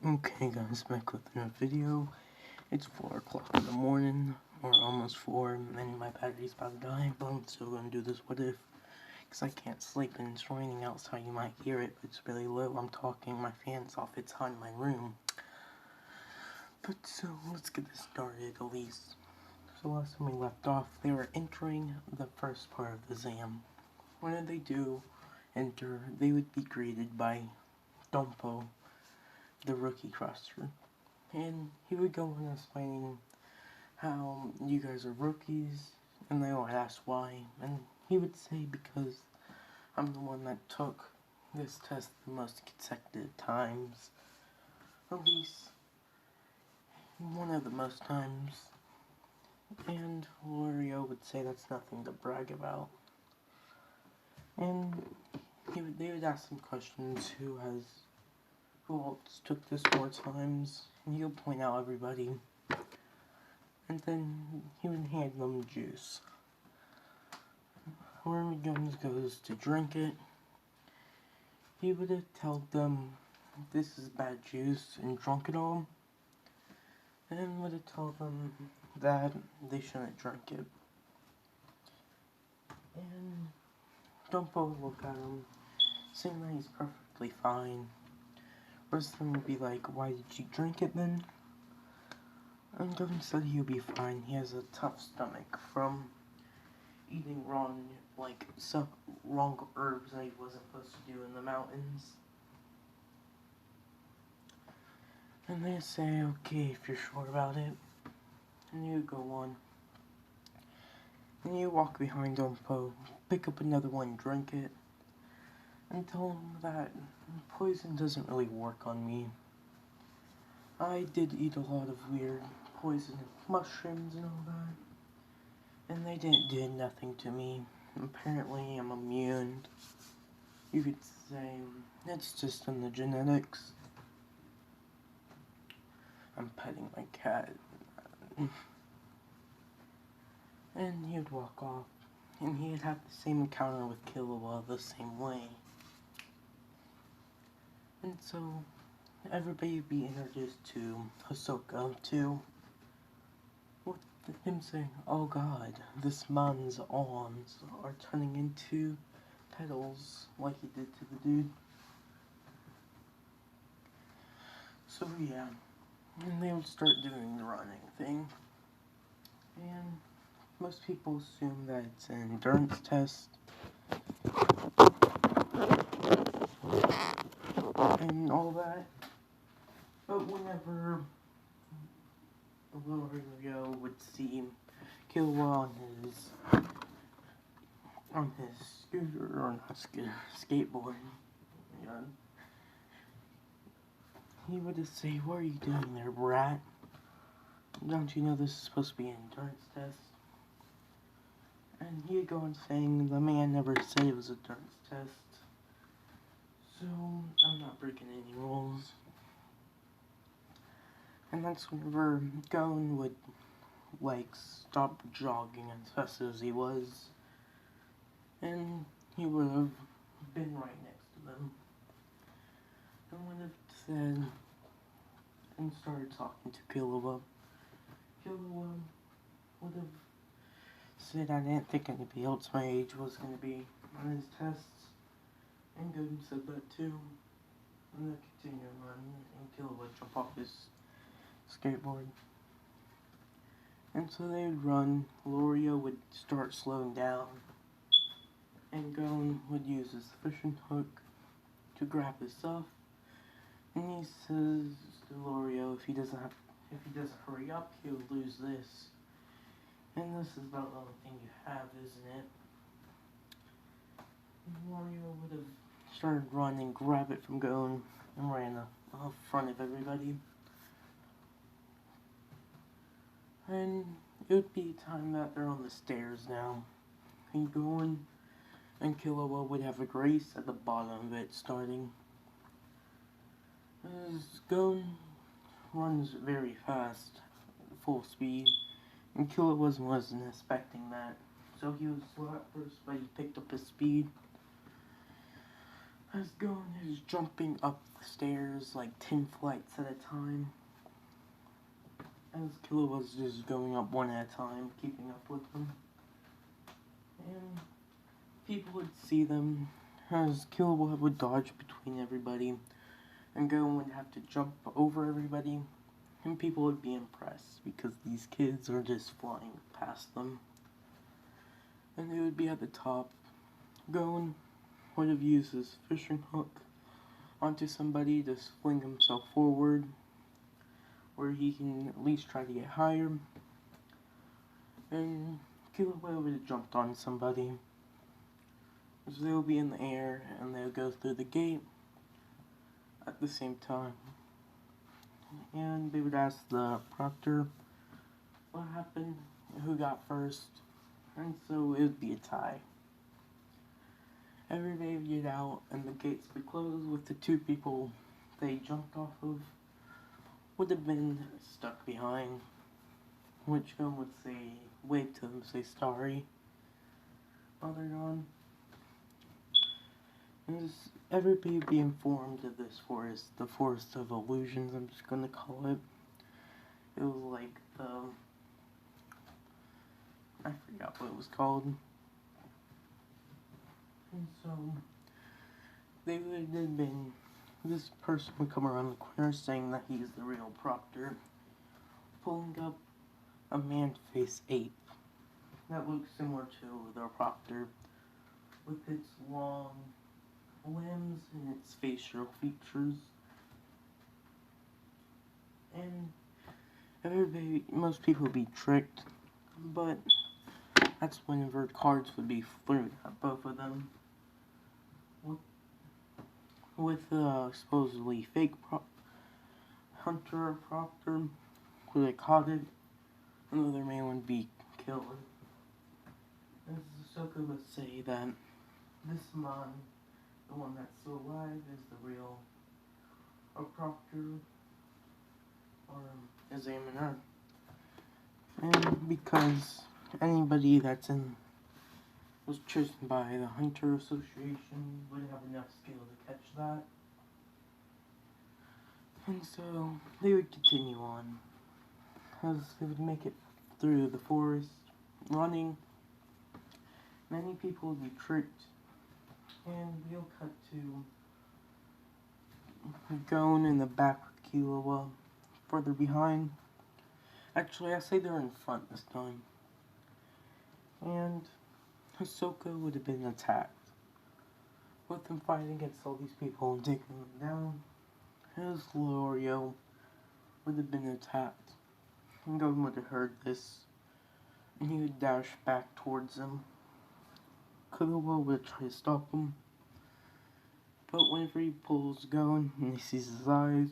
Okay guys, back with another video. It's 4 o'clock in the morning, or almost 4, and my battery's about to die, but I'm still gonna do this what if, because I can't sleep and it's raining outside. You might hear it, but it's really low. I'm talking, my fan's off, it's hot in my room. But so, let's get this started at least. So last time we left off, they were entering the first part of the exam. When they do enter, they would be greeted by Dumpo, the rookie crosser. And he would go on explaining how you guys are rookies, and they would ask why, and he would say because I'm the one that took this test the most consecutive times, at least one of the most times, and Lorio would say that's nothing to brag about. And they would ask him questions, who else took this more times, and he would point out everybody. And then he would hand them juice. Whoever goes to drink it, he would have told them this is bad juice and drunk it all, and would have told them that they shouldn't drink it. And Dumpo would look at him, saying that he's perfectly fine. Person would be like, why did you drink it then? And Gavin said he'll be fine. He has a tough stomach from eating wrong herbs that he wasn't supposed to do in the mountains. And they say, okay, if you're sure about it. And you go on. And you walk behind Dumpo, pick up another one, drink it, and tell him that poison doesn't really work on me. I did eat a lot of weird poison mushrooms and all that, and they did nothing to me. Apparently I'm immune. You could say it's just in the genetics. I'm petting my cat. And he would walk off, and he'd have the same encounter with Killua the same way. And so, everybody would be introduced to Hisoka too, with him saying, oh god, this man's arms are turning into petals like he did to the dude. So yeah, and they would start doing the running thing, and most people assume that it's an endurance test, and all that, but whenever Lorio would see Killua on his scooter, or not skateboard, yeah, he would just say, what are you doing there, brat? Don't you know this is supposed to be an endurance test? And he'd go on saying, the man never said it was an endurance test, so I'm not breaking any rules. And that's whenever Gon would, stop jogging as fast as he was, and he would have been right next to them, and would have said, and started talking to Killua. Killua would have said, I didn't think anybody else my age was going to be on his tests, and Gon said that too, and they continue to run, and Killua would jump off his skateboard. And so they would run, Lorio would start slowing down, and Gon would use his fishing hook to grab his stuff, and he says to Lorio, if he doesn't hurry up, he'll lose this. And this is about the only thing you have, isn't it? And Lorio would have started running, grab it from Gon, and ran off front of everybody. And it would be time that they're on the stairs now. And Gon and Killua would have a race at the bottom of it starting. As Gon runs very fast, full speed, and Killua wasn't expecting that. So he was slow at first, but he picked up his speed. as Gon is jumping up the stairs like 10 flights at a time. As Killua was just going up one at a time, keeping up with them. And people would see them as Killua would dodge between everybody, and Gon would have to jump over everybody, and people would be impressed because these kids are just flying past them. And they would be at the top. Gon would have used his fishing hook onto somebody to fling himself forward, where he can at least try to get higher. And Killua would have jumped on somebody. So they'll be in the air and they'll go through the gate at the same time. And they would ask the proctor what happened, who got first, and so it would be a tie. Everybody would get out and the gates would close with the two people they jumped off of would have been stuck behind, which one would say, wave to them, say sorry while they're gone. And everybody would be informed of this forest, the Forest of Illusions, I'm just gonna call it. It was like I forgot what it was called. And so, they would have been, this person would come around the corner saying that he's the real proctor, pulling up a man-faced ape that looks similar to the proctor, with its long limbs and its facial features. And everybody, most people would be tricked, but that's whenever cards would be thrown at both of them. With supposedly fake hunter proctor, where they caught it, another man would be killed. As Ahsoka would say that this man, the one that's still alive, is the real proctor, or examiner. And because anybody that's was chosen by the Hunter Association would have enough skill to catch that. And so they would continue on as they would make it through the forest, running. Many people would be tricked, and we'll cut to Gon in the back with Killua, further behind. Actually, I say they're in front this time. And Ahsoka would have been attacked. With them fighting against all these people and taking them down, his Lorio would have been attacked. And Gon would have heard this, and he would dash back towards him. Killua would try to stop him, but whenever he pulls Gon and he sees his eyes,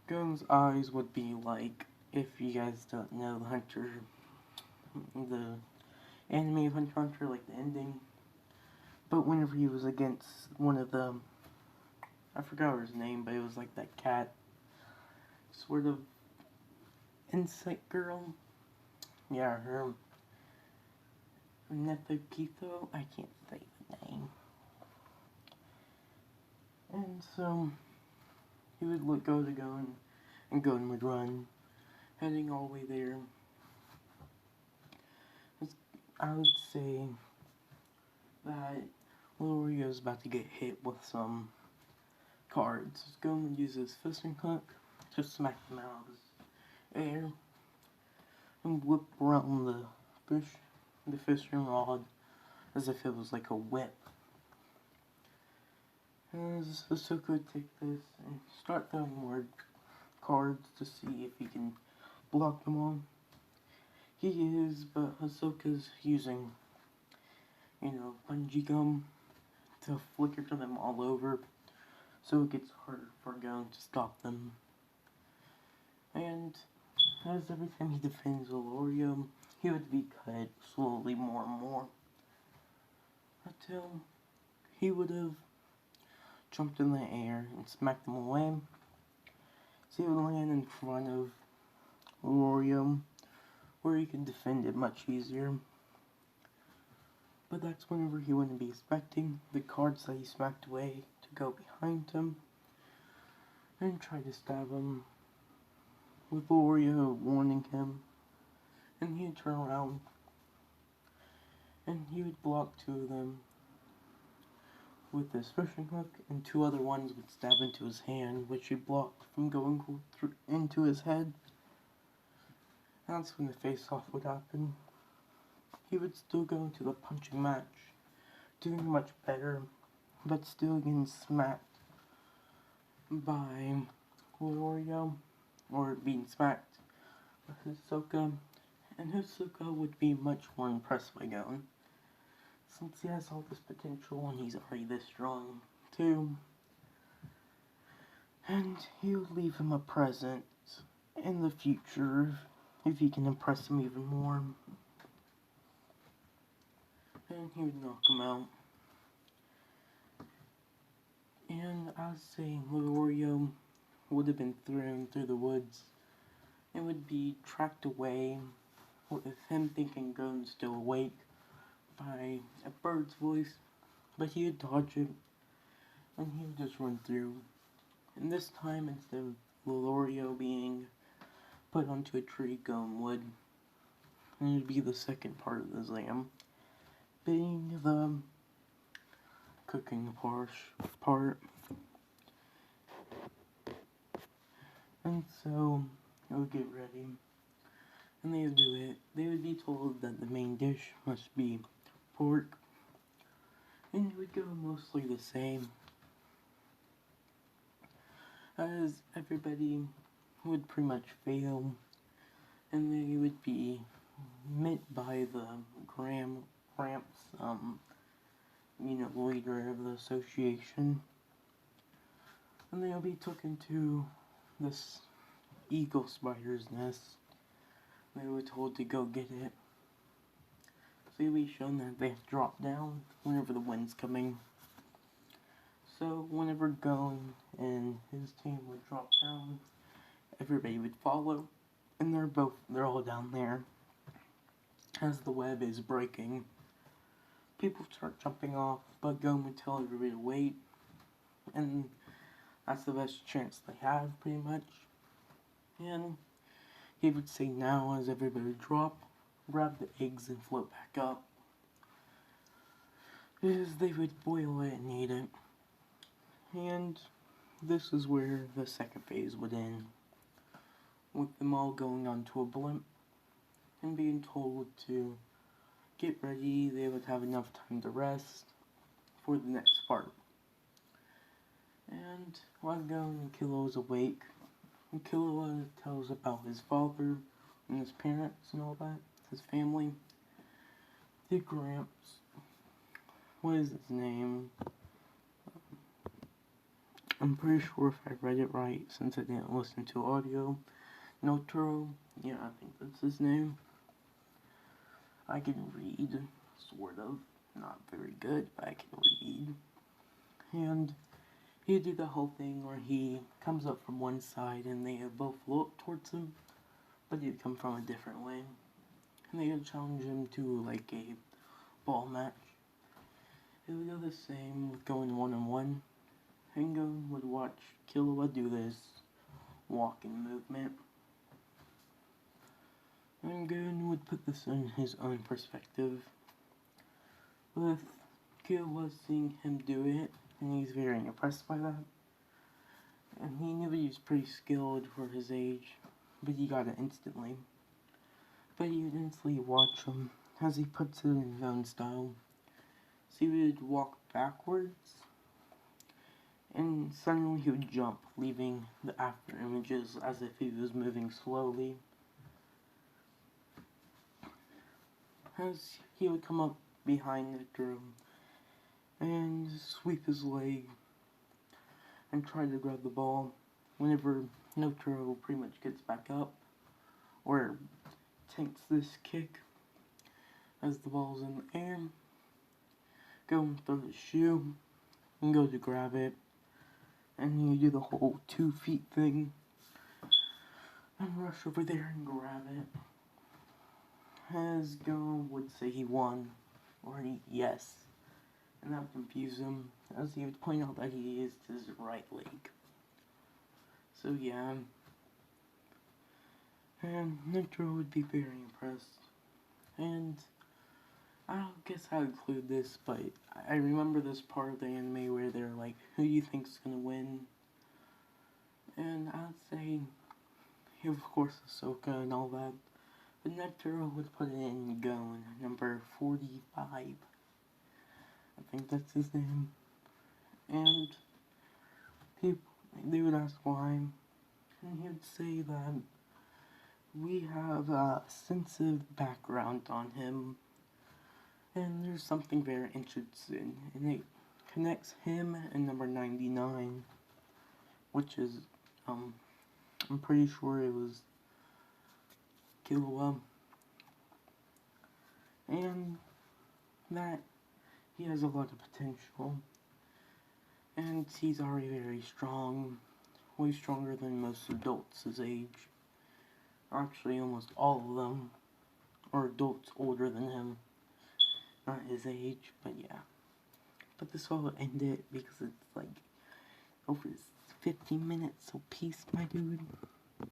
Gon's eyes would be like, if you guys don't know the Hunter, the anime of Hunter x Hunter, like the ending, but whenever he was against one of the, I forgot his name, but it was like that cat, sort of insect girl, yeah, her, Netherpetho, I can't say the name, and so, he would go to Gon, and Gon would run, heading all the way there. I would say that Lorio's about to get hit with some cards. Gon would use his fishing hook to smack them out of his air, and whip around the fishing rod, as if it was like a whip. As Ahsoka would take this and start throwing more cards to see if he can block them all. He is, but Ahsoka's using, bungee gum to flicker to them all over, so it gets harder for Gon to stop them. And as every time he defends Lorio, he would be cut slowly more and more, until he would have jumped in the air and smacked them away. So he would land in front of Lorio, where he could defend it much easier. But that's whenever he wouldn't be expecting the cards that he smacked away to go behind him and try to stab him, with Oreo warning him, and he'd turn around and he would block 2 of them with this fishing hook, and 2 other ones would stab into his hand, which he blocked from going through into his head. That's when the face-off would happen. He would still go into the punching match, doing much better, but still getting smacked by Oreo, or being smacked by Hisoka, and Hisoka would be much more impressed by Gon, since he has all this potential and he's already this strong too. And he would leave him a present in the future if he can impress him even more. And he would knock him out. And I was saying, Oreo would have been thrown through the woods and would be tracked away with him thinking Gon's still awake by a bird's voice, but he would dodge it and he would just run through. And this time, instead of Oreo being put onto a tree, Gon would. And it would be the second part of the exam, being the cooking part. And so, they would get ready, and they would do it. They would be told that the main dish must be pork, and it would go mostly the same, as everybody would pretty much fail, and they would be met by the Gramps, leader of the association, and they'll be taken to this eagle spider's nest. They were told to go get it. So you'll be shown that they have to drop down whenever the wind's coming. So whenever Gon and his team would drop down, everybody would follow, and they're all down there. As the web is breaking, people start jumping off, but Gon would tell everybody to wait, and that's the best chance they have, pretty much. And he would say now, as everybody would drop, grab the eggs and float back up, because they would boil it and eat it. And this is where the second phase would end, with them all going onto a blimp and being told to get ready. They would have enough time to rest for the next part. And while Gon and Killua is awake, and Killua tells about his father and his parents and all that, his family. The Gramps, what is his name? I'm pretty sure if I read it right, since I didn't listen to audio. Notaro, yeah, I think that's his name. I can read, sort of. Not very good, but I can read. And he did the whole thing where he comes up from one side and they both look towards him, but he'd come from a different way. And they would challenge him to like a ball match. It would go the same with going 1-on-1. And Gon would watch Killua do this walking movement. And Gon would put this in his own perspective, with Killua seeing him do it, and he's very impressed by that. And he knew he was pretty skilled for his age, but he got it instantly. But he would instantly watch him as he puts it in his own style. So he would walk backwards, and suddenly he would jump, leaving the after images as if he was moving slowly. As he would come up behind Notaro and sweep his leg and try to grab the ball. Whenever Notaro pretty much gets back up, or takes this kick as the ball's in the air, go and throw his shoe and go to grab it, and you do the whole 2 feet thing and rush over there and grab it. As Gon would say he won, Or yes. And that would confuse him, as he would point out that he used his right leg. So yeah. And Nitro would be very impressed. And I don't guess I'll include this, but I remember this part of the anime where they're like, who do you think's gonna win? And I'd say, of course, Ahsoka and all that. But Netero would put it in Gon, number 45. I think that's his name. And people, they would ask why. And he would say that we have a sensitive background on him. And there's something very interesting. And it connects him and number 99. Which is, I'm pretty sure it was Killua. And that he has a lot of potential. And he's already very strong. Way stronger than most adults his age. Actually, almost all of them. Or adults older than him. Not his age, but yeah. But this will end it because it's like over 15 minutes, so peace, my dude.